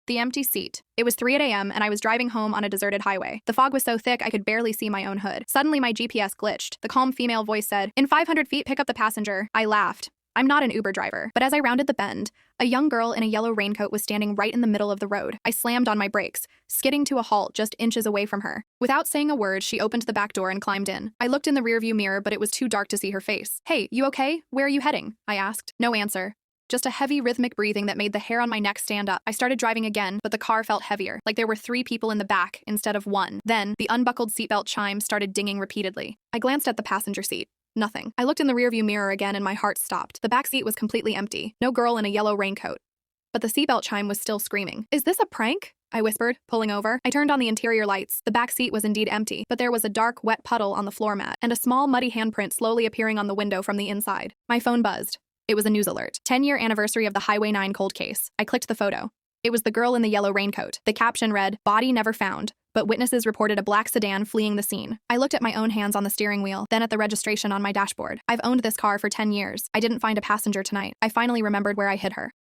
The empty seat. It was 3 a.m. and I was driving home on a deserted highway. The fog was so thick I could barely see my own hood. Suddenly my GPS glitched. The calm female voice said, "In 500 feet, pick up the passenger." I laughed. I'm not an Uber driver. But as I rounded the bend, a young girl in a yellow raincoat was standing right in the middle of the road. I slammed on my brakes, skidding to a halt just inches away from her. Without saying a word, she opened the back door and climbed in. I looked in the rearview mirror, but it was too dark to see her face. "Hey, you okay? Where are you heading?" I asked. No answer. Just a heavy rhythmic breathing that made the hair on my neck stand up. I started driving again, but the car felt heavier, like there were 3 people in the back instead of 1. Then, the unbuckled seatbelt chime started dinging repeatedly. I glanced at the passenger seat. Nothing. I looked in the rearview mirror again and my heart stopped. The back seat was completely empty. No girl in a yellow raincoat. But the seatbelt chime was still screaming. "Is this a prank?" I whispered, pulling over. I turned on the interior lights. The back seat was indeed empty, but there was a dark, wet puddle on the floor mat and a small, muddy handprint slowly appearing on the window from the inside. My phone buzzed. It was a news alert. 10-year anniversary of the Highway 9 cold case. I clicked the photo. It was the girl in the yellow raincoat. The caption read, "Body never found, but witnesses reported a black sedan fleeing the scene." I looked at my own hands on the steering wheel, then at the registration on my dashboard. I've owned this car for 10 years. I didn't find a passenger tonight. I finally remembered where I hid her.